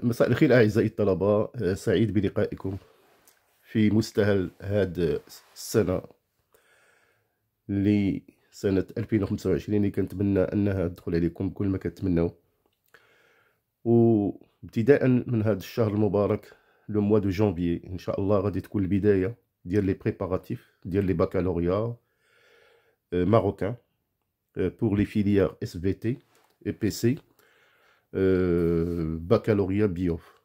مساء الخير أعزائي الطلبة، سعيد بلقائكم في مستهل هذه السنة لسنة 2025 اللي كنتمنى أنها تدخل عليكم بكل ما كتمناو. وابتداء من هذا الشهر المبارك لو موا دو جانفي إن شاء الله غادي تكون البداية ديال لي بريباراتيف ديال لي بكالوريا ماروكان pour les filières SVT et PC بكالوريا بيوف.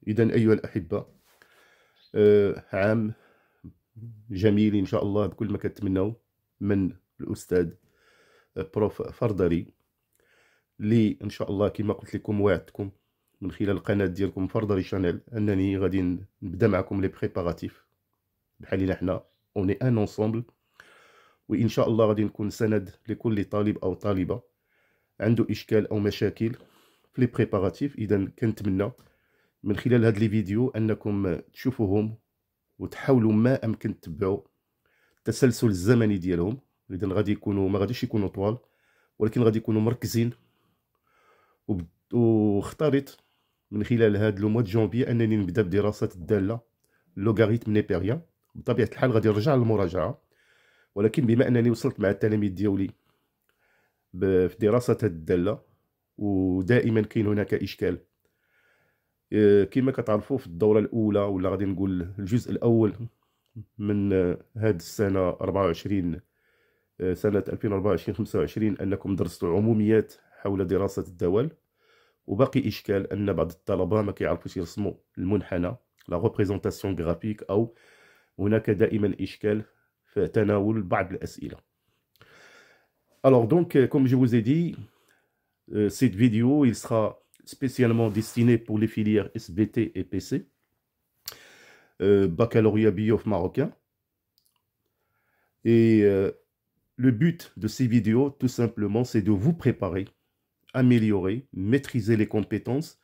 إذن أيها الأحبة، عام جميل إن شاء الله بكل ما كتمناو من الأستاذ بروف فردري، اللي إن شاء الله كما قلت لكم وعدتكم من خلال القناة ديالكم فردري شانيل أنني غادي نبدا معكم لي بريباراتيف بحالنا حنا اوني ان انصومبل، وإن شاء الله غادي نكون سند لكل طالب أو طالبة عنده إشكال أو مشاكل في لي بريباراتيف. إذا كنتمنى من خلال هاد لي فيديو أنكم تشوفوهم وتحاولوا ما أمكن تتبعوا التسلسل الزمني ديالهم. إذا غادي يكونوا ما غاديش يكونوا طوال، ولكن غادي يكونوا مركزين. واختارت من خلال هاد لو موا د جونفي أنني نبدا بدراسة الدالة لوغاريتم نيبيريان. بطبيعة الحال غادي نرجع للمراجعة، ولكن بما أنني وصلت مع التلاميذ ديالي في دراسة هاد الدالة، ودائما كاين هناك إشكال كما كتعرفوا في الدورة الأولى، ولا غادي نقول الجزء الأول من هاد السنة 24 سنة 2024-25 أنكم درستوا عموميات حول دراسة الدول، وباقي إشكال أن بعض الطلبة ما كيعرفوش يرسموا المنحنى لا ريبريزونطاسيون غرافيك، أو هناك دائما إشكال في تناول بعض الأسئلة. Alors donc, comme je vous ai dit, cette vidéo, il sera spécialement destiné pour les filières SVT et PC, baccalauréat biof marocain. Et le but de ces vidéos, tout simplement, c'est de vous préparer, améliorer, maîtriser les compétences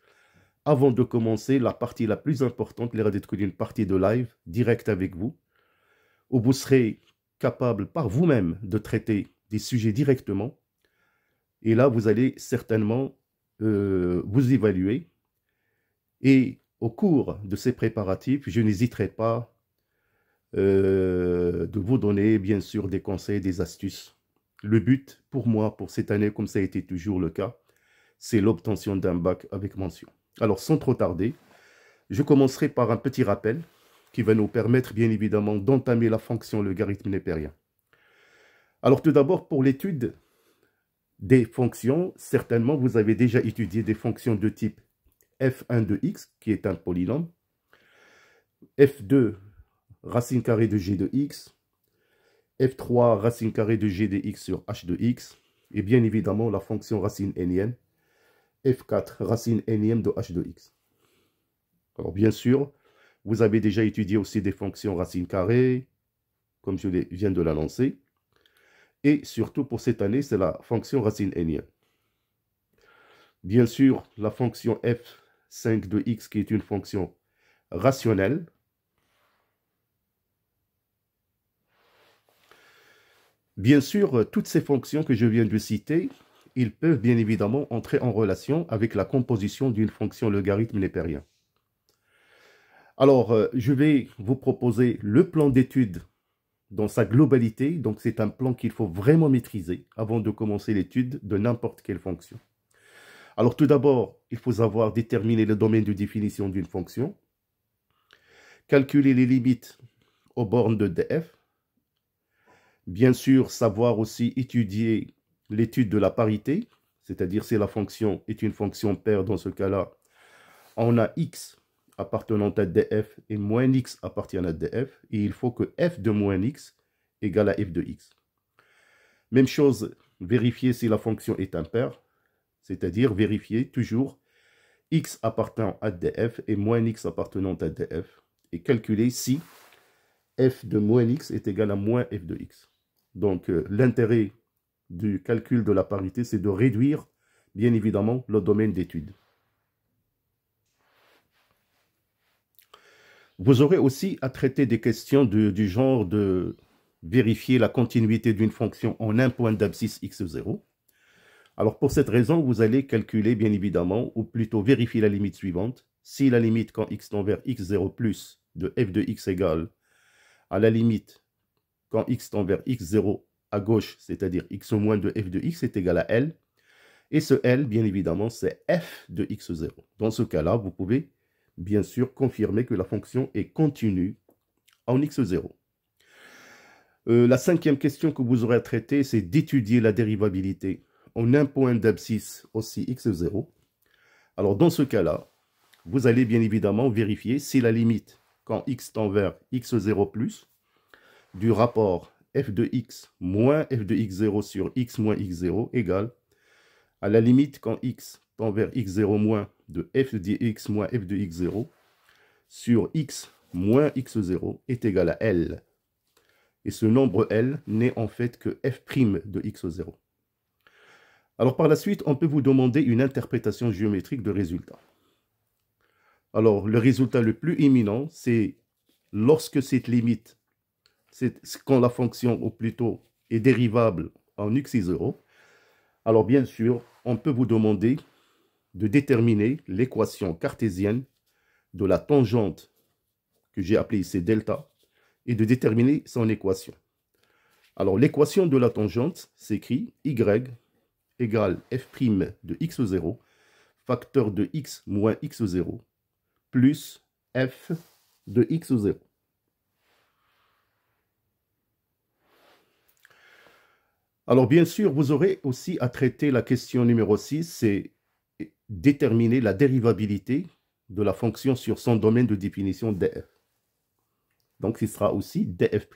avant de commencer la partie la plus importante, une partie de live direct avec vous, où vous serez capable par vous-même de traiter des sujets directement. Et là, vous allez certainement vous évaluer. Et au cours de ces préparatifs, je n'hésiterai pas de vous donner, bien sûr, des conseils, des astuces. Le but, pour moi, pour cette année, comme ça a été toujours le cas, c'est l'obtention d'un bac avec mention. Alors, sans trop tarder, je commencerai par un petit rappel qui va nous permettre, bien évidemment, d'entamer la fonction logarithme népérien. Alors, tout d'abord, pour l'étude des fonctions, certainement, vous avez déjà étudié des fonctions de type f1 de x, qui est un polynôme, f2, racine carrée de g de x, f3, racine carrée de g de x sur h de x, et bien évidemment, la fonction racine énième, f4, racine énième de h de x. Alors, bien sûr, vous avez déjà étudié aussi des fonctions racine carrée, comme je viens de l'annoncer. Et surtout pour cette année, c'est la fonction racine énième. Bien sûr, la fonction f5 de x qui est une fonction rationnelle. Bien sûr, toutes ces fonctions que je viens de citer, ils peuvent bien évidemment entrer en relation avec la composition d'une fonction logarithme népérien. Alors, je vais vous proposer le plan d'étude dans sa globalité. Donc, c'est un plan qu'il faut vraiment maîtriser avant de commencer l'étude de n'importe quelle fonction. Alors, tout d'abord, il faut savoir déterminer le domaine de définition d'une fonction, calculer les limites aux bornes de df, bien sûr, savoir aussi étudier l'étude de la parité, c'est-à-dire si la fonction est une fonction paire, dans ce cas-là, on a x appartenant à df et moins x appartient à df, et il faut que f de moins x égale à f de x. Même chose, vérifier si la fonction est impaire, c'est-à-dire vérifier toujours x appartenant à df et moins x appartenant à df, et calculer si f de moins x est égal à moins f de x. Donc, l'intérêt du calcul de la parité, c'est de réduire, bien évidemment, le domaine d'étude. Vous aurez aussi à traiter des questions du genre de vérifier la continuité d'une fonction en un point d'abscisse x0, Alors pour cette raison, vous allez calculer bien évidemment, ou plutôt vérifier la limite suivante. Si la limite quand x tend vers x0 plus de f de x égale à la limite quand x tend vers x0 à gauche, c'est-à-dire x moins de f de x est égal à L. Et ce L, bien évidemment, c'est f de x0. Dans ce cas-là, vous pouvez bien sûr confirmer que la fonction est continue en x0. La cinquième question que vous aurez à traiter, c'est d'étudier la dérivabilité en un point d'abscisse aussi x0. Alors dans ce cas-là, vous allez bien évidemment vérifier si la limite quand x tend vers x0 plus du rapport f de x moins f de x0 sur x moins x0 égale à la limite quand x tend vers x0 moins de f de x moins f de x0 sur x moins x0 est égal à L. Et ce nombre L n'est en fait que f' de x0. Alors par la suite, on peut vous demander une interprétation géométrique de résultat. Alors le résultat le plus éminent, c'est lorsque cette limite, c'est quand la fonction, ou plutôt, est dérivable en x0. Alors bien sûr, on peut vous demander de déterminer l'équation cartésienne de la tangente que j'ai appelée ici delta et de déterminer son équation. Alors l'équation de la tangente s'écrit y égale f' de x0 facteur de x moins x0 plus f de x0. Alors bien sûr, vous aurez aussi à traiter la question numéro 6, c'est déterminer la dérivabilité de la fonction sur son domaine de définition df. Donc ce sera aussi df'.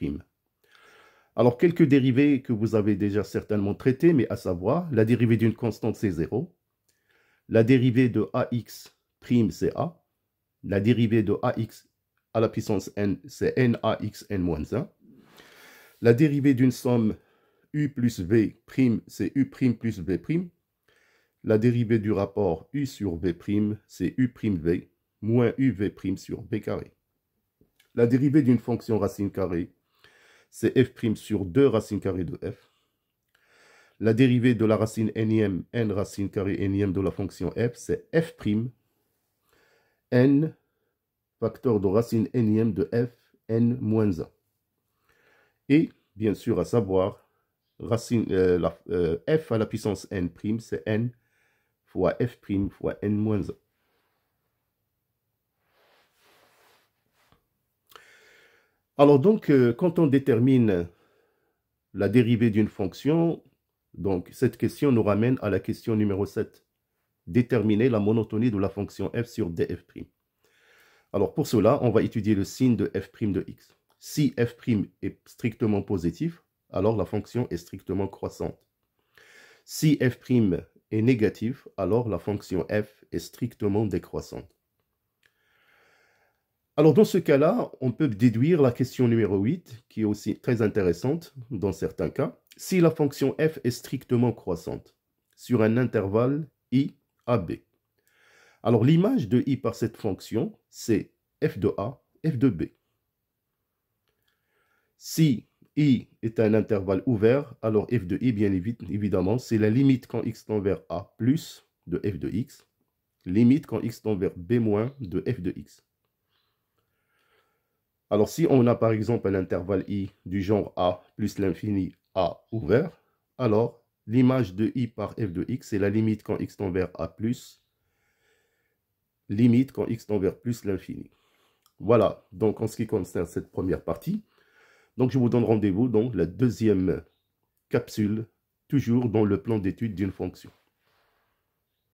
Alors quelques dérivées que vous avez déjà certainement traitées, mais à savoir, la dérivée d'une constante c'est 0, la dérivée de ax' c'est a, la dérivée de ax à la puissance n c'est nax n-1, la dérivée d'une somme u plus v', c'est u' plus v'. La dérivée du rapport u sur v', c'est u'v moins uv' sur v carré. La dérivée d'une fonction racine carrée, c'est f' sur 2 racine carrée de f. La dérivée de la racine n racine carrée n de la fonction f, c'est f' n facteur de racine n de f n moins 1. Et bien sûr, à savoir, racine, f à la puissance n', c'est n fois f' fois n moins 1. Alors donc, quand on détermine la dérivée d'une fonction, donc cette question nous ramène à la question numéro 7. Déterminer la monotonie de la fonction f sur df'. Alors pour cela, on va étudier le signe de f' de x. Si f' est strictement positif, alors la fonction est strictement croissante. Si f' est négatif, alors la fonction f est strictement décroissante. Alors dans ce cas-là, on peut déduire la question numéro 8, qui est aussi très intéressante dans certains cas. Si la fonction f est strictement croissante sur un intervalle i à b. Alors l'image de i par cette fonction, c'est f de a, f de b. Si i est un intervalle ouvert, alors f de i, bien évidemment, c'est la limite quand x tend vers a plus de f de x, limite quand x tend vers b moins de f de x. Alors si on a par exemple un intervalle i du genre a plus l'infini a ouvert, alors l'image de i par f de x, c'est la limite quand x tend vers a plus, limite quand x tend vers plus l'infini. Voilà, donc en ce qui concerne cette première partie. Donc je vous donne rendez-vous dans la deuxième capsule, toujours dans le plan d'étude d'une fonction.